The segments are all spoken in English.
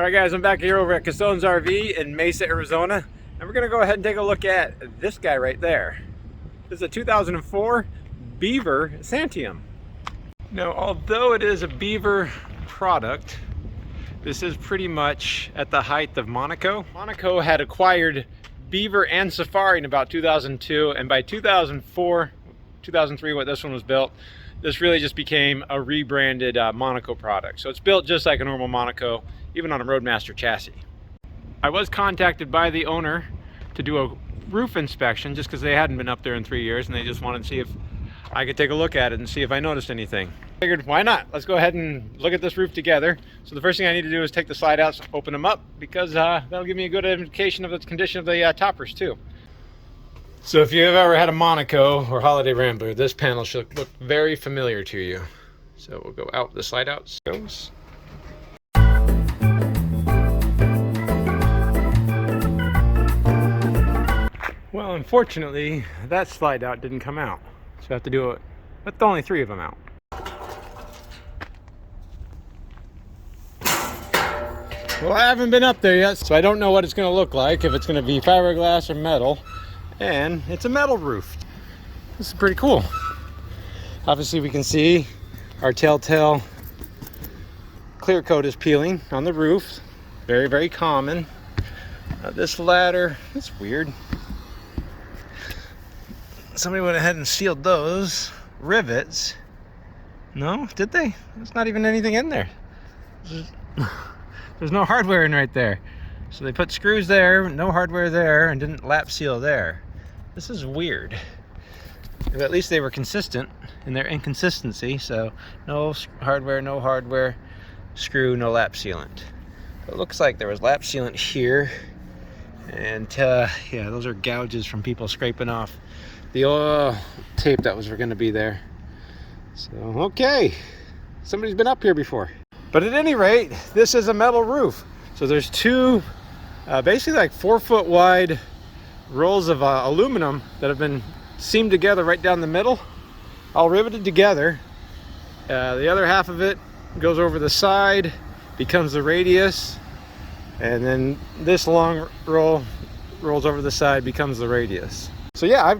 All right guys, I'm back here over at Cassone's RV in Mesa, Arizona, and we're gonna go ahead and take a look at this guy right there. This is a 2004 Beaver Santiam. Now, although it is a Beaver product, this is pretty much at the height of Monaco. Monaco had acquired Beaver and Safari in about 2002, and by 2004, 2003, when this one was built, this really just became a rebranded Monaco product. So it's built just like a normal Monaco, even on a Roadmaster chassis. I was contacted by the owner to do a roof inspection just because they hadn't been up there in 3 years and they just wanted to see if I could take a look at it and see if I noticed anything. Figured, why not? Let's go ahead and look at this roof together. So the first thing I need to do is take the slide outs, open them up, because that'll give me a good indication of the condition of the toppers too. So if you've ever had a Monaco or Holiday Rambler, this panel should look very familiar to you. So we'll go out, the slide out goes. Well, unfortunately, that slide out didn't come out. So I have to do it with only 3 of them out. Well, I haven't been up there yet, so I don't know what it's going to look like, if it's going to be fiberglass or metal. And it's a metal roof. This is pretty cool. Obviously we can see our telltale clear coat is peeling on the roof. Very, very common. This ladder, it's weird. Somebody went ahead and sealed those rivets. No, did they? There's not even anything in there. There's no hardware in right there. So they put screws there, no hardware there, and didn't lap seal there. This is weird. But at least they were consistent in their inconsistency. So no hardware, screw, no lap sealant. It looks like there was lap sealant here. And yeah, those are gouges from people scraping off the oil tape that was going to be there. So, okay. Somebody's been up here before. But at any rate, this is a metal roof. So there's two basically like 4-foot wide rolls of aluminum that have been seamed together right down the middle, all riveted together. The other half of it goes over the side, becomes the radius, and then this long roll rolls over the side, becomes the radius. So yeah,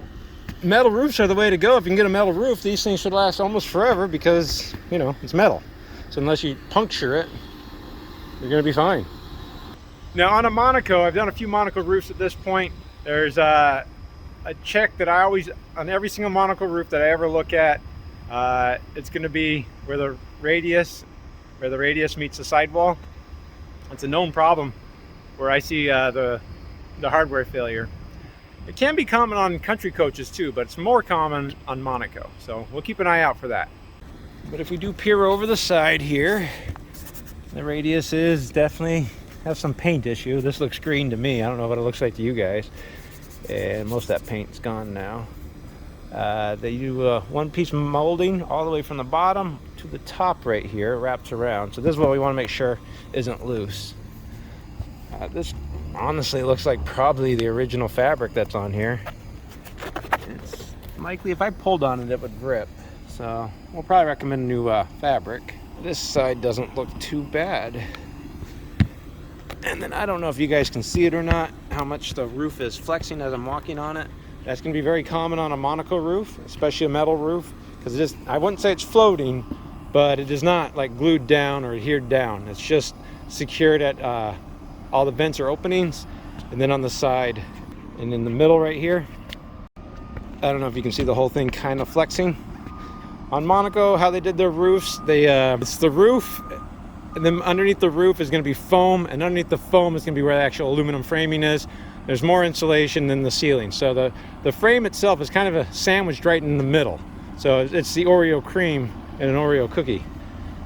metal roofs are the way to go. If you can get a metal roof, these things should last almost forever because, you know, it's metal. So unless you puncture it, you're gonna be fine. Now on a Monaco, I've done a few Monaco roofs at this point. There's a check that I always, on every single Monaco roof that I ever look at, it's going to be where the radius meets the sidewall. It's a known problem where I see the hardware failure. It can be common on country coaches too, but it's more common on Monaco. So we'll keep an eye out for that. But if we do peer over the side here, the radius is definitely have some paint issue. This looks green to me. I don't know what it looks like to you guys. And most of that paint's gone now. They do one piece molding all the way from the bottom to the top right here. It wraps around. So this is what we want to make sure isn't loose. This honestly looks like probably the original fabric that's on here. It's likely if I pulled on it, it would rip. So we'll probably recommend new fabric. This side doesn't look too bad. And then I don't know if you guys can see it or not, how much the roof is flexing as I'm walking on it. That's going to be very common on a Monaco roof, especially a metal roof, because it is, I wouldn't say it's floating, but it is not like glued down or adhered down. It's just secured at all the vents or openings, and then on the side and in the middle right here. I don't know if you can see the whole thing kind of flexing. On Monaco, how they did their roofs, it's the roof, and then underneath the roof is going to be foam, and underneath the foam is going to be where the actual aluminum framing is. There's more insulation than the ceiling. So the frame itself is kind of a sandwiched right in the middle. So it's the Oreo cream and an Oreo cookie,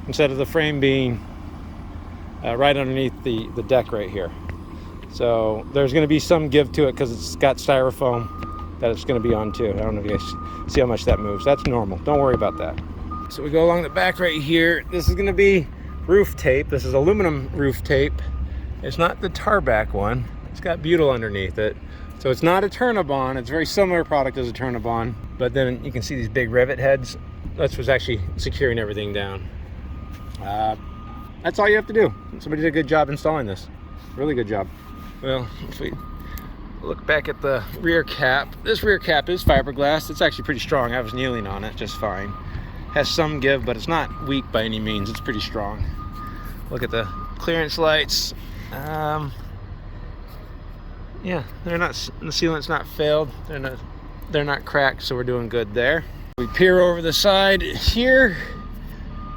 instead of the frame being right underneath the deck right here. So there's going to be some give to it because it's got styrofoam that it's going to be on too. I don't know if you guys see how much that moves. That's normal. Don't worry about that. So we go along the back right here. This is going to be roof tape. This is aluminum roof tape. It's not the tarback one. It's got butyl underneath it. So it's not a Turnabond. It's a very similar product as a Turnabond, but then you can see these big rivet heads. That's what's actually securing everything down. that's all you have to do. Somebody did a good job installing this. Really good job. Well, if we look back at the rear cap, this rear cap is fiberglass. It's actually pretty strong. I was kneeling on it just fine. Has some give, but it's not weak by any means. It's pretty strong. Look at the clearance lights. Yeah, they're not, the sealant's not failed. They're not cracked, so we're doing good there. We peer over the side here.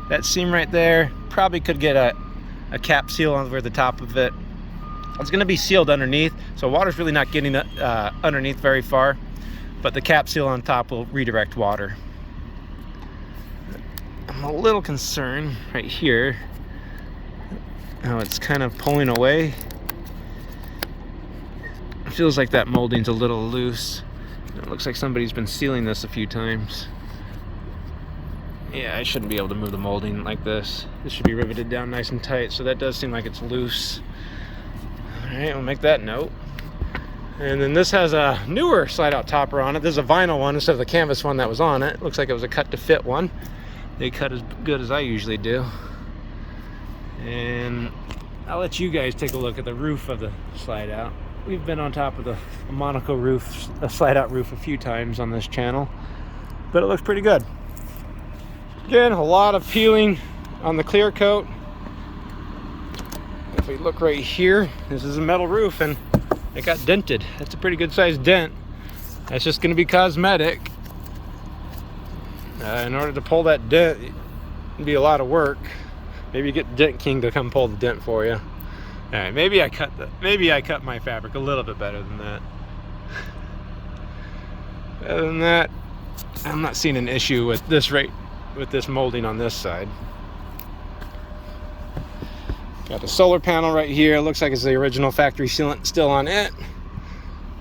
That seam right there probably could get a cap seal over the top of it. It's going to be sealed underneath, so water's really not getting underneath very far, but the cap seal on top will redirect water. I'm a little concerned right here how it's kind of pulling away. It feels like that molding's a little loose. It looks like somebody's been sealing this a few times. Yeah, I shouldn't be able to move the molding like this. This should be riveted down nice and tight, so that does seem like it's loose. Alright, we'll make that note. And then this has a newer slide-out topper on it. This is a vinyl one instead of the canvas one that was on it. Looks like it was a cut-to-fit one. They cut as good as I usually do. And I'll let you guys take a look at the roof of the slide-out. We've been on top of the Monaco roof, a slide-out roof, a few times on this channel, but it looks pretty good. Again, a lot of peeling on the clear coat. If we look right here, this is a metal roof and it got dented. That's a pretty good sized dent. That's just going to be cosmetic. In order to pull that dent, it'd be a lot of work. Maybe you get Dent King to come pull the dent for you. All right, maybe I cut my fabric a little bit better than that. Other than that, I'm not seeing an issue with this molding on this side. Got the solar panel right here. It looks like it's the original factory sealant still on it.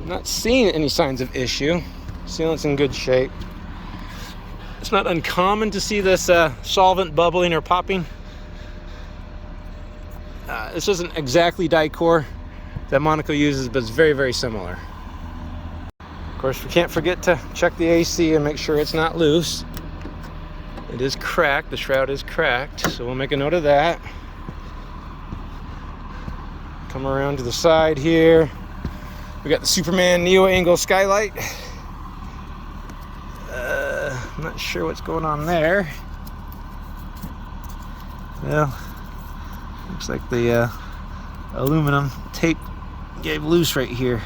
I'm not seeing any signs of issue. Sealant's in good shape. It's not uncommon to see this solvent bubbling or popping. This isn't exactly Dicor that Monaco uses, but it's very, very similar. Of course, we can't forget to check the AC and make sure it's not loose. It is cracked. The shroud is cracked, so we'll make a note of that. Come around to the side here. We got the Superman Neo angle skylight. I'm not sure what's going on there. Well, looks like the aluminum tape gave loose right here.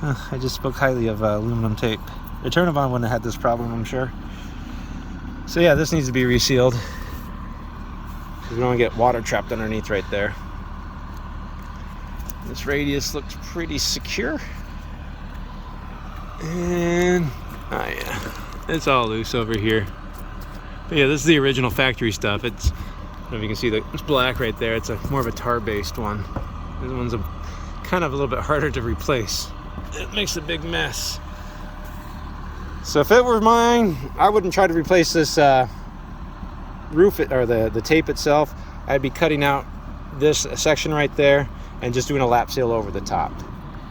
I just spoke highly of aluminum tape. The Turnabout wouldn't have had this problem, I'm sure. So yeah, this needs to be resealed, because we don't get water trapped underneath right there. This radius looks pretty secure. And, oh yeah, it's all loose over here. But yeah, this is the original factory stuff. I don't know if you can see it's black right there. It's more of a tar-based one. This one's kind of a little bit harder to replace. It makes a big mess. So if it were mine, I wouldn't try to replace this roof or the tape itself. I'd be cutting out this section right there and just doing a lap seal over the top.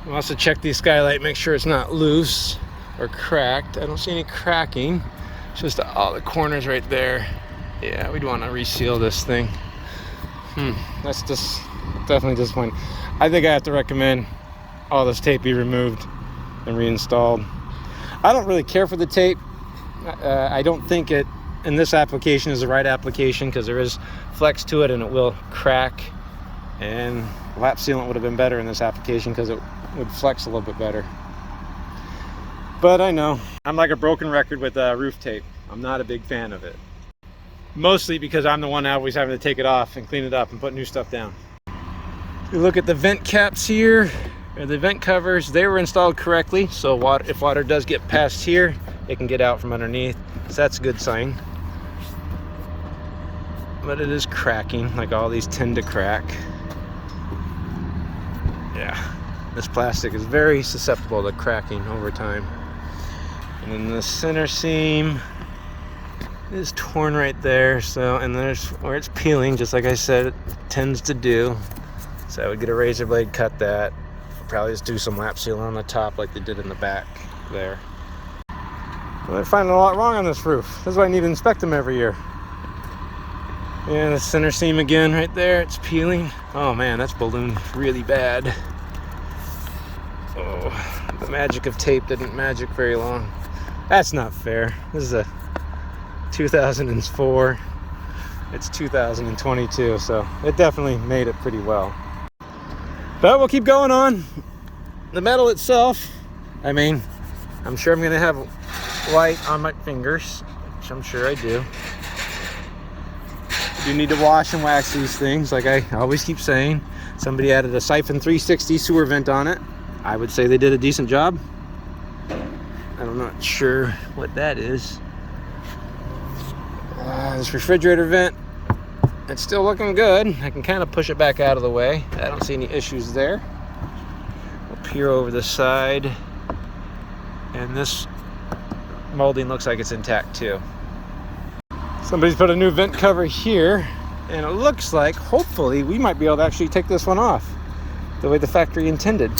We'll also check the skylight, make sure it's not loose or cracked. I don't see any cracking. It's just all the corners right there. Yeah, we'd want to reseal this thing. That's just definitely disappointing. I think I have to recommend all this tape be removed and reinstalled. I don't really care for the tape. I don't think it in this application is the right application, because there is flex to it and it will crack, and lap sealant would have been better in this application because it would flex a little bit better. But I know I'm like a broken record with roof tape. I'm not a big fan of it, mostly because I'm the one always having to take it off and clean it up and put new stuff down. You look at the vent caps here, or the vent covers. They were installed correctly, so if water does get past here, it can get out from underneath, so that's a good sign. But it is cracking, like all these tend to crack. Yeah, this plastic is very susceptible to cracking over time. And then the center seam is torn right there, so, and there's where it's peeling, just like I said it tends to do. So I would get a razor blade, cut that. Probably just do some lap seal on the top like they did in the back there. Well, they're finding a lot wrong on this roof. That's why I need to inspect them every year. Yeah, the center seam again right there, it's peeling. Oh man, that's ballooned really bad. Oh, the magic of tape didn't magic very long. That's not fair. This is a 2004. It's 2022, so it definitely made it pretty well. But we'll keep going on. The metal itself, I mean, I'm sure I'm gonna have white on my fingers, which I'm sure I do. You need to wash and wax these things, like I always keep saying. Somebody added a siphon 360 sewer vent on it. I would say they did a decent job. I'm not sure what that is. This refrigerator vent, it's still looking good. I can kind of push it back out of the way. I don't see any issues there. We'll peer over the side, and this molding looks like it's intact too. Somebody's put a new vent cover here, and it looks like, hopefully, we might be able to actually take this one off the way the factory intended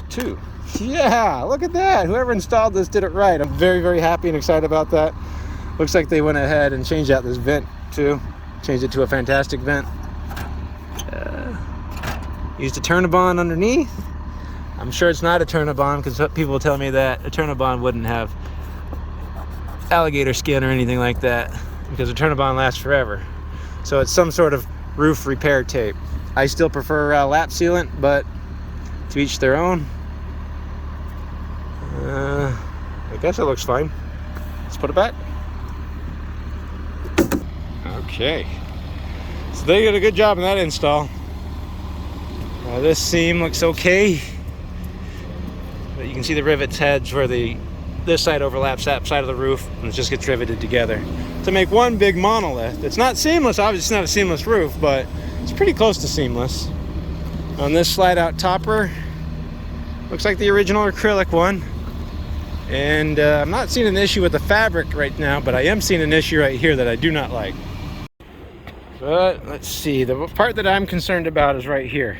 to. Yeah, look at that. Whoever installed this did it right. I'm very, very happy and excited about that. Looks like they went ahead and changed out this vent too. Changed it to a fantastic vent. Used a Turnabond underneath. I'm sure it's not a Turnabond because people will tell me that a Turnabond wouldn't have alligator skin or anything like that because a Turnabond lasts forever. So it's some sort of roof repair tape. I still prefer lap sealant, but to each their own. I guess it looks fine. Let's put it back. Okay. So they did a good job in that install. This seam looks okay. But you can see the rivets heads where this side overlaps that side of the roof and it just gets riveted together to make one big monolith. It's not seamless, obviously it's not a seamless roof, but it's pretty close to seamless. On this slide out topper, looks like the original acrylic one. And I'm not seeing an issue with the fabric right now, but I am seeing an issue right here that I do not like. But let's see, the part that I'm concerned about is right here.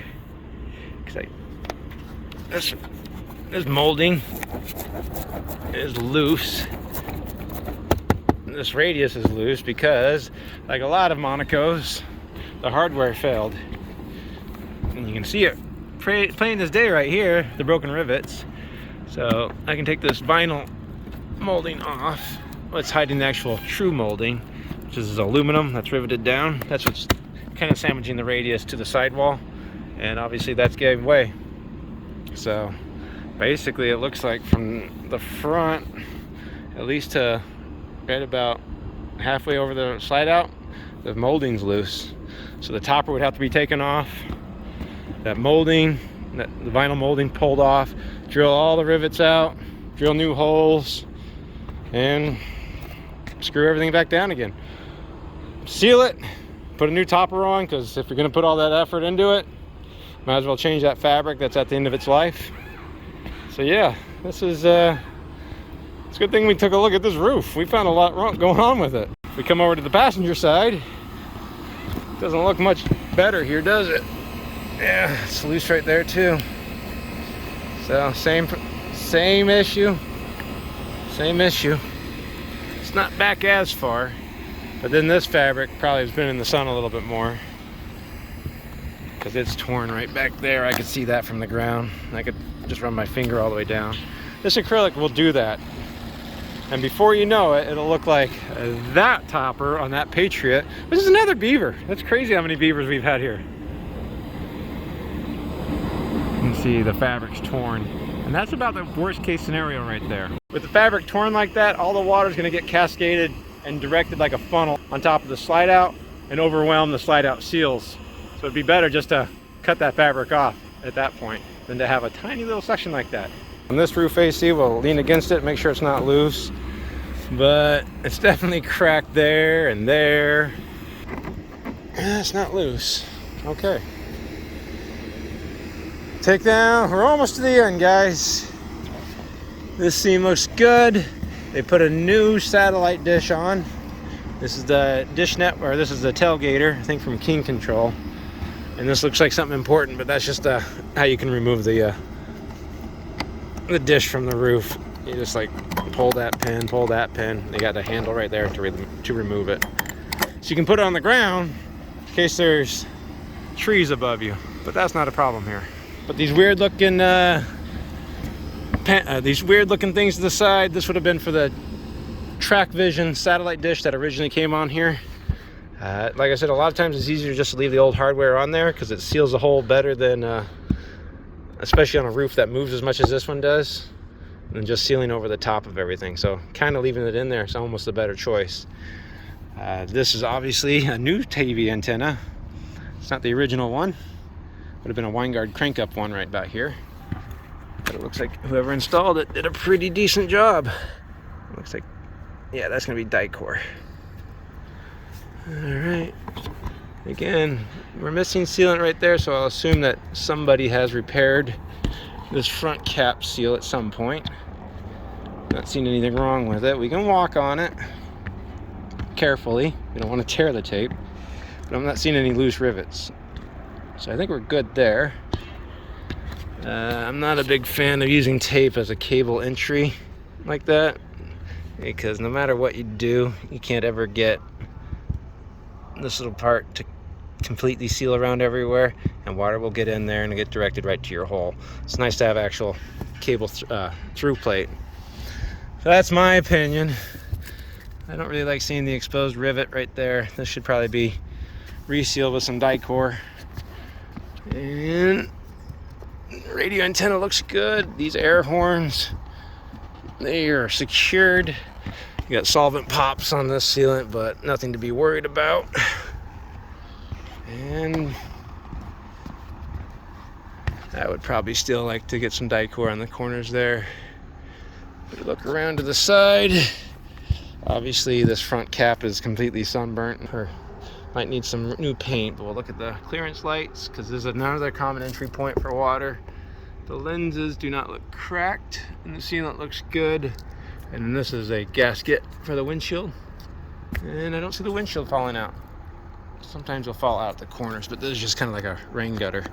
This molding is loose. This radius is loose because, like a lot of Monacos, the hardware failed. And you can see it plain as day right here, the broken rivets. So I can take this vinyl molding off. What's hiding the actual true molding, which is aluminum that's riveted down. That's what's kind of sandwiching the radius to the sidewall. And obviously that's gave way. So basically it looks like from the front, at least to right about halfway over the slide out, the molding's loose. So the topper would have to be taken off. That molding, the vinyl molding pulled off, drill all the rivets out, drill new holes, and screw everything back down again. Seal it, put a new topper on, because if you're going to put all that effort into it, might as well change that fabric that's at the end of its life. So yeah, this is it's a good thing we took a look at this roof. We found a lot wrong going on with it. If we come over to the passenger side, it doesn't look much better here, does it? Yeah, it's loose right there too. So same issue. It's not back as far, but then this fabric probably has been in the sun a little bit more because it's torn right back there. I could see that from the ground. I could just run my finger all the way down. This acrylic will do that, and before you know it, it'll look like that topper on that Patriot. This is another Beaver. That's crazy how many Beavers we've had here. You can see the fabric's torn, and that's about the worst case scenario right there. With the fabric torn like that, all the water is going to get cascaded and directed like a funnel on top of the slide out and overwhelm the slide out seals. So it'd be better just to cut that fabric off at that point than to have a tiny little section like that. On this roof AC, we'll lean against it, make sure it's not loose, but it's definitely cracked there and there. It's not loose. Okay. Take down, we're almost to the end, guys. This seam looks good. They put a new satellite dish on. This is the dish net, or this is the tailgater, I think from King Control. And this looks like something important, but that's just how you can remove the dish from the roof. You just like pull that pin. They got a handle right there to remove it. So you can put it on the ground in case there's trees above you, but that's not a problem here. But these weird looking things to the side, this would have been for the track vision satellite dish that originally came on here. Like I said, a lot of times it's easier just to leave the old hardware on there because it seals the hole better than, especially on a roof that moves as much as this one does, than just sealing over the top of everything. So kind of leaving it in there is almost a better choice. This is obviously a new TV antenna. It's not the original one. Would have been a Winegard crank up one right about here. But it looks like whoever installed it did a pretty decent job. It looks like, yeah, that's gonna be Dicor. All right. Again, we're missing sealant right there, so I'll assume that somebody has repaired this front cap seal at some point. Not seeing anything wrong with it. We can walk on it carefully. We don't want to tear the tape, but I'm not seeing any loose rivets. So I think we're good there. I'm not a big fan of using tape as a cable entry like that, because no matter what you do, you can't ever get this little part to completely seal around everywhere, and water will get in there and get directed right to your hole. It's nice to have actual cable through plate. So that's my opinion. I don't really like seeing the exposed rivet right there. This should probably be resealed with some Dicor. And the radio antenna looks good. These air horns, they are secured. You got solvent pops on this sealant, but nothing to be worried about. And I would probably still like to get some Dicor on the corners there. If you look around to the side, obviously this front cap is completely sunburnt, or might need some new paint, but we'll look at the clearance lights because this is another common entry point for water. The lenses do not look cracked, and the sealant looks good. And this is a gasket for the windshield, and I don't see the windshield falling out. Sometimes they'll fall out the corners, but this is just kind of like a rain gutter.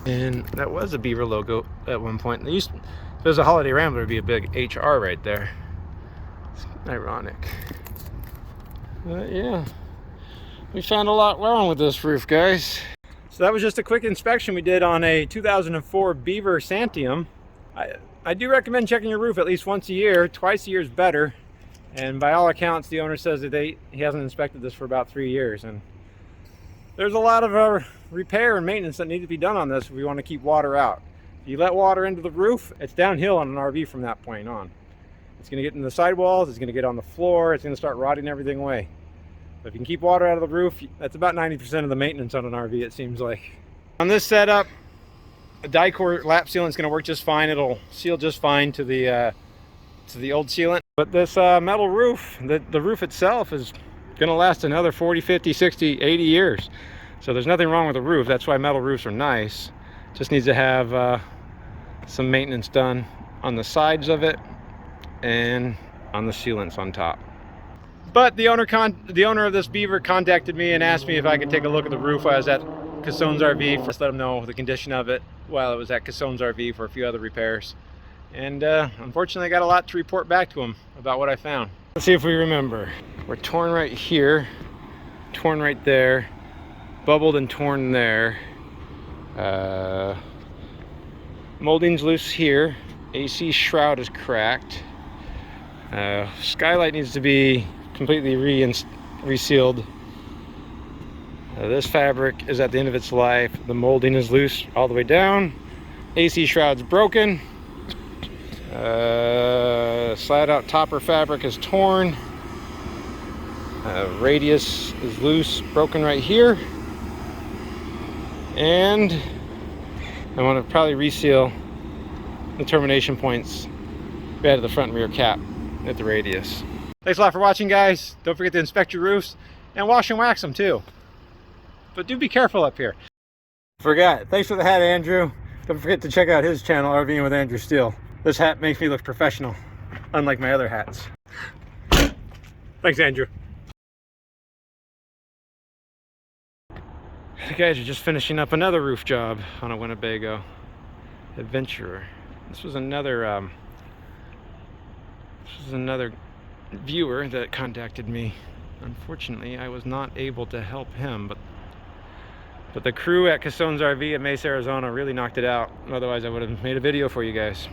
And that was a Beaver logo at one point. If it was a Holiday Rambler, it'd be a big HR right there. It's ironic. But yeah, we found a lot wrong with this roof, guys. So that was just a quick inspection we did on a 2004 Beaver Santiam. I do recommend checking your roof at least once a year. Twice a year is better. And by all accounts, the owner says that he hasn't inspected this for about 3 years. And there's a lot of repair and maintenance that need to be done on this if we want to keep water out. If you let water into the roof, it's downhill on an RV from that point on. It's going to get in the sidewalls, it's going to get on the floor, it's going to start rotting everything away. But if you can keep water out of the roof, that's about 90% of the maintenance on an RV, it seems like. On this setup, a Dicor lap sealant is going to work just fine. It'll seal just fine to the old sealant. But this metal roof, the roof itself is going to last another 40, 50, 60, 80 years. So there's nothing wrong with the roof. That's why metal roofs are nice. Just needs to have some maintenance done on the sides of it and on the sealants on top. But the owner of this Beaver contacted me and asked me if I could take a look at the roof while I was at Cassone's RV. Just let him know the condition of it while I was at Cassone's RV for a few other repairs. And unfortunately I got a lot to report back to him about what I found. Let's see if we remember. We're torn right here, torn right there, bubbled and torn there. Molding's loose here. AC shroud is cracked. Skylight needs to be completely resealed. This fabric is at the end of its life. The molding is loose all the way down. AC shroud's broken. Slide out topper fabric is torn. Radius is loose, broken right here. And I want to probably reseal the termination points right at the front and rear cap at the radius. Thanks a lot for watching, guys. Don't forget to inspect your roofs and wash and wax them too. But do be careful up here. Forgot. Thanks for the hat, Andrew. Don't forget to check out his channel, RVing with Andrew Steele. This hat makes me look professional, unlike my other hats. Thanks, Andrew. The guys are just finishing up another roof job on a Winnebago Adventurer. This was another viewer that contacted me Unfortunately, I was not able to help him, but the crew at Cassone's RV at Mesa, Arizona really knocked it out. Otherwise, I would have made a video for you guys.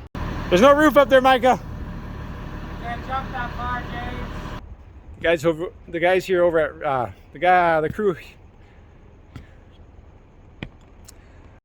There's no roof up there, Micah. You can't jump that far, James. The guys here over at the crew